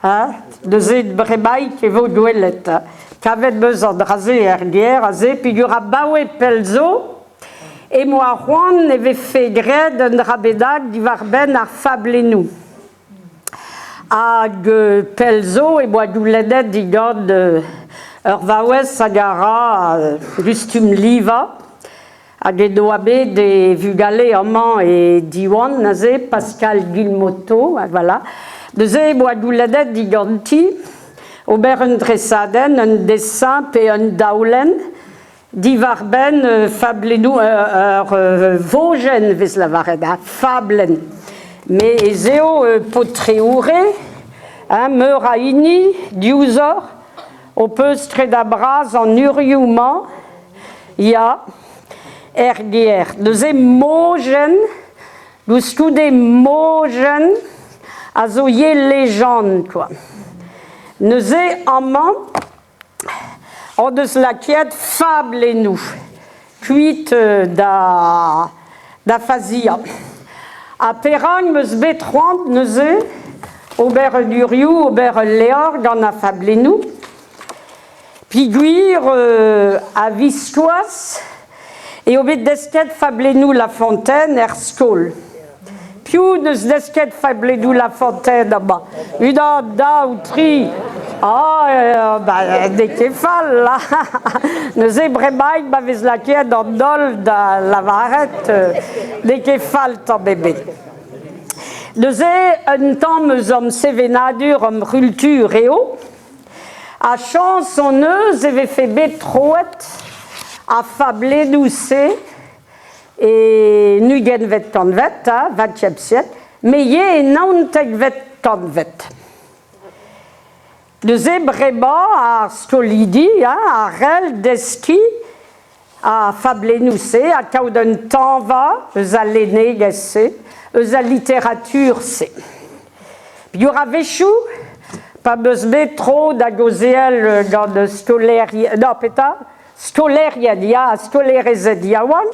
hein, de zed brebaï qui vaut douelette, qu'avait besoin de raser herguer, raser, puis il y aura baoué pelzo, et moi, Juan, avait fait gré d'un rabedag d'Ivarben à Fablenou. Ag pelzo, et moi, douledet d'Igod, Urvawes, Sagara, Rustum Liva, ag edoabe de Vugale, Oman et Diwan, nazé, Pascal Guilmoto, voilà. De zé, moi, douledet d'Iganti, Aubert un dressaden, un dessin, et un daulen, d'Ivarben, Fablenou, Vosgen, Veslavareda, Fablen. Mais Zéo Potréouré, Meuraini, Diusor, Opestre d'Abraz en Uriouman, Ya, Erguer. De zé Mogen, nous studé Mogen, Azoye légende, quoi. Nous zé Amant, en de la quiète fable et nous, cuite da fazia. À Perang, meus B30, nous Aubert Duriou, Aubert Léor, dans la fable et nous. Piguir à Vistoise, et au bête d'esquette fable et nous la fontaine, Erskol. Piou de d'esquette fable et nous la fontaine, là-bas. Une da ou tri. Des kéfals, là. Nous ébrébaïs, baviz la quiète dans dol de la varette, des kéfals, tant bébé. Nous un temps, nous hommes sévénadur, hommes rulture et eau. À chansonneuse, avait fait bétrouette, à fablé doucé, et nugen vet tanvet, 20e siècle, mais yé nauntek vet tanvet. De Zébreba à Stolidi, à Rel, Deski, à Fablenoussé, à Kauden Tanva, à l'énégessé, à littérature, c'est. Il y aura Véchou, pas besoin trop d'agozéel dans de Stoléria, non, pétard, Stoléria, dia, Stolérézé, diawan,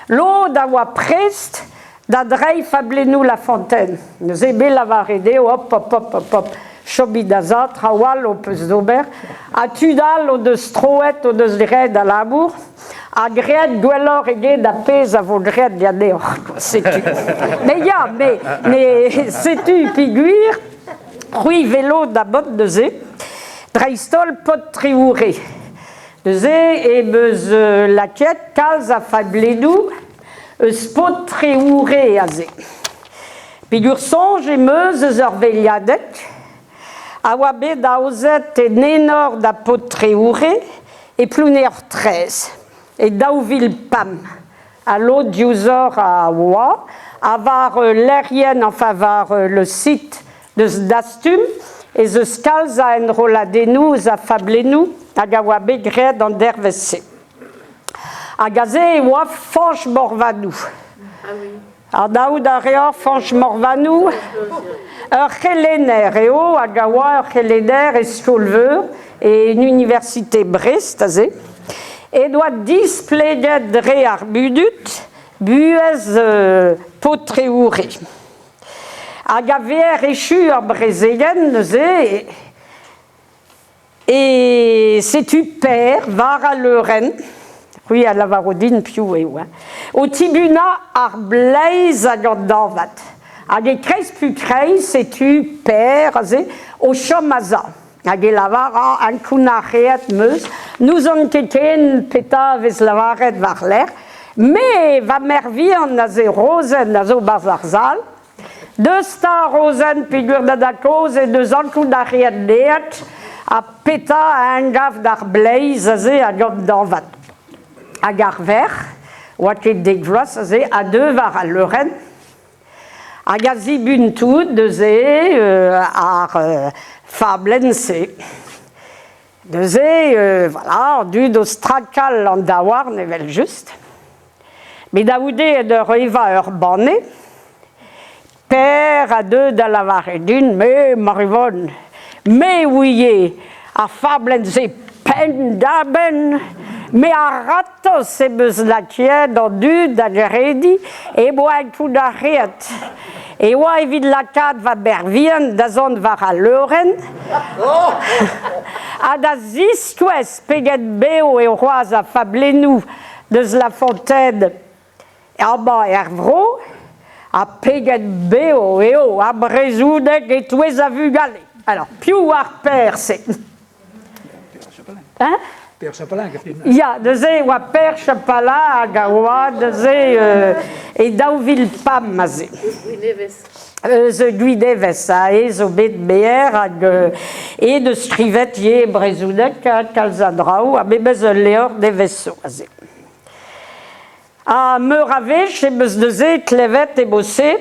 l'eau d'awa prest, d'Adrei Fablenou la fontaine. Nous ébé la varédé, hop, hop, hop, hop, hop. Chobidaza, Trawal, au Pesdober, à Tudal, au de Stroet, au de Zred, à Labour, à Gred, Guelor et Gued, à Pez, à Vaudred, Yadéor, sais-tu. Mais ya, mais sais-tu, Piguir, Rui Vélo, d'Abot, de Zé, Dreistol, Pot Triouré, de Zé, et Beuz, Laquette, Calz, à Fabledou, Spot Triouré, à Zé. Piguir Songe, et Meuse, Zerveliadec, Awabe daouzet et Nénor d'Apotréouré et Plouner 13 et Daouville Pam à l'autre d'Youzor à Oua, avoir l'aérienne en faveur le site de Dastum et the Scals à Enroladenu, à Fablenu, à Gawabe Gred en Dervessé. À Gazé et Oua Fanche Morvanou. Ah oui. À Daoud Arior Fanche Morvanou. Urcheléner et au Agawa, Urcheléner et Stolver et une université Brest, et doit displéguer de réarbudut, buez potréouré. Agavier échur brésilien, et c'est-tu père, var à l'euren, oui, à la varodine, piou et ouais, au tibuna arblaise à Gandanvat. Hag kreis pu kreis, c'est-tu père, au chomaza. Hag lavar an kunacheet meus, nous on keken peta ves lavaret varler, mais va mervir naze rosen nazo bazarzal, deux star rosen figure d'adakos et deux an kunacheet leet, a peta a un gaf d'arblaise, a gom d'envat. Hag arver, waket degras, a deux var à l'euren, Agazi buntud de zé ar fablense. De zé, voilà, du d'ostrakal en dawar nevel juste. Mais daoudé de reva urbane, père à deux de la varedune, mais marivon, mais ouillé, à fablense pendaben, Mais à rato c'est bezlakied dans du d'agredi et moi tout d'arrêt. Et ouais vid la cade va bervien d'azon va à Leuren. A das histoires peget beo et roi à fablenou de la fontaine et bas Hervro a peget beo et o a brezoudek et tous les a vu galer. Alors, più arper c'est. Hein? Ja, deze wa per chapala agawa deze et dauvil pam maze. Ze guideves a zo bet ber ag et de strivet ye brezoudek kalzadrau a bebez leor de vesso aze. A me rave chez beuz deze clevet et bossé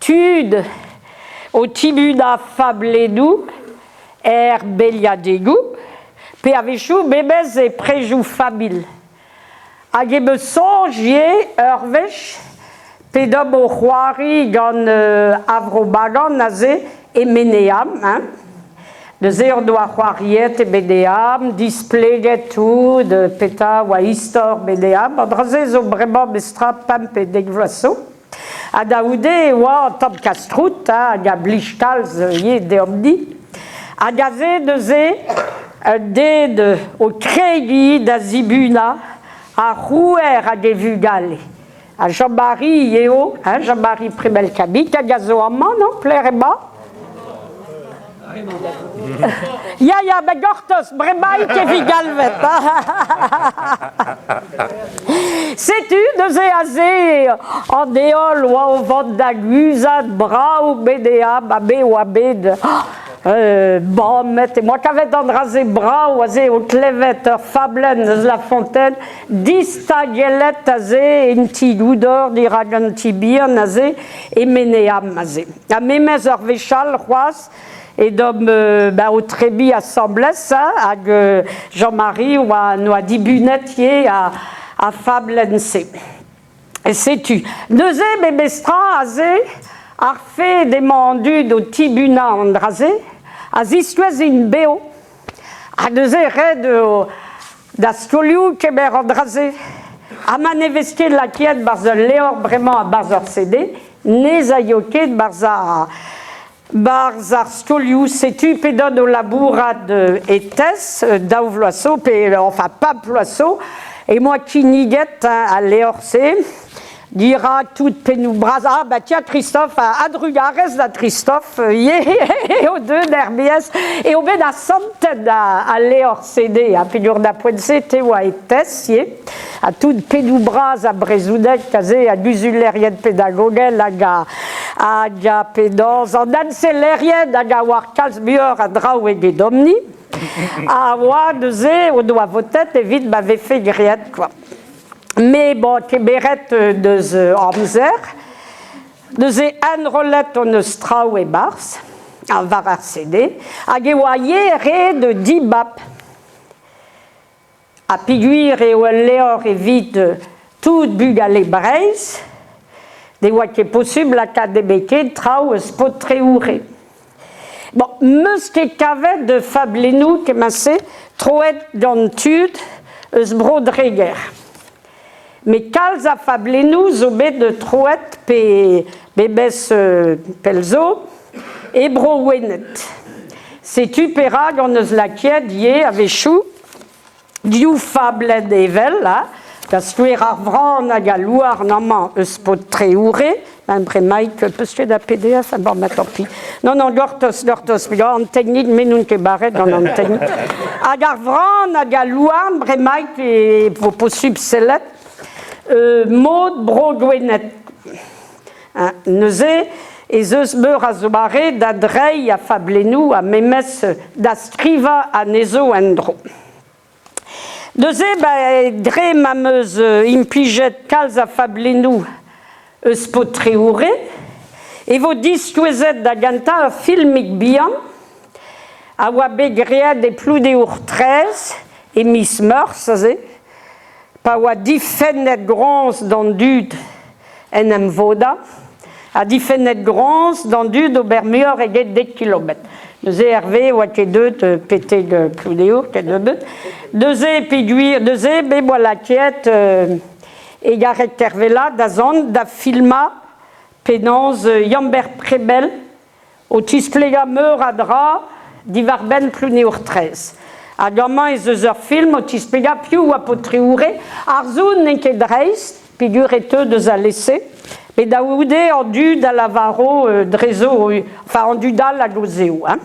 tud au tibuda fabledou beliadegou pe avechou bebez et préjou fabil. Hag ebe sonjie urvech pe dob o c'hoari gant avrobagan naze e meneam, hein? De ze ur doa c'hoariet e bedeam, displeget tout de peta oa istor bedeam, an draze zo bremañ bestra pam pe degvlaso. A daoude oa an tamm kastrout, hag a blishkalz ye deomdi. Hag a ze de ze ded o kregi da zibuna a rouer hag e vugale. A Jean-Marie yeo, hein, Jean-Marie Primelkabik, hag a zo amman, non, pler eba? Ya, ben gortos, bremaik e vigalvet. Setu, de ze a ze an deol oa o vant da guzad brao bedea, ba be oa bed. Bon, et moi qu'avait andrasé bras ou azé au clevet fablen la fontaine distagelet azé inti goudor diraganti bien azé et meneam azé. A memez orvechal roas et d'homme au trébi assemblée ça ag Jean-Marie ou à noa dibunetier à fablense. Et sais-tu, neuze bébestra azé a fait des mandus au tibuna andrasé. Az istuez in beo, a deze red da skoliou keber andraze, a man evesket lakiet barz leor bremañ a barz ar CD, nez a yoket barz ar skoliou, setu pedon o labourat etes, daou vloasso, enfin pa vloasso, et moi qui niget a leor se, dira tout penou bras. Ah, bah tiens, Christophe, adrugares da Christophe, au deux d'RBS, et au ben da centaine à Léor CD, à figure da Poense, Tewa et Tess, à tout penou bras à Brezoudek, kazé, à Guzulérien pédagogel, à ga pédans, en danselérien, à ga war Kalsbuer, à Drau et Gedomni, à wa de zé, au doigt votet, et vite m'avait fait griette, quoi. Mais bon, keberet de ze amzer, de ze an rolet on strau e bars, an var ar CD, hag e oa re de dibap. A piguir e oa leor e vit tout bugale breiz, de oa ke possible a ka debeke trau eus pot treoure. Bon, meus ke kavet de fablenou ke masse troet d'an tud eus brodreger. Mais kalz a fablenou zo bet de troet pe bebes pelzo e bro wenet. Setu perag an eus lakiet ye avechou diou fablet evel, da stuer ar vran hag a louar naman eus pot treoure, un bremaik, peus ket da PDF, bon, ma tant pis. Non, gortos, an technique, menun ke barret dans an technique. Hag ar vran hag a louar bremaik e vo posub selet, Maud Brogwenet. Neuze, ez eus meur a zo bare da drei a fablenou a memes da skriva a nezo endro. Neuze, dre ma meus impijet kalz a fablenou eus pot treoure, e vo distuezet da ganta a filmik bihan, a oa begread e ploude ur 13 e Miss Meurs, pa oa difennet gronz d'an dud en em voda, à diffenet grons, dans du d'Obermur et des kilomètres. Deux Hervé, ou à deux, de péter de Ploudéo, deux péduire, deux bébois quiette, et Garek Tervela, d'Azon, d'Afilma, Pénance, Yamber Prebel, au Tisplega Meur Adra, d'Ivarben Plunéour 13. A gamin et deux film, au Tisplega Piu ou Apotriouré, Arzoun n'est Dreist, figurez-te de Zalessé, et d'Aoudé en du d'Alavaro, Drezo, enfin en du d'Al à Gozéo, hein.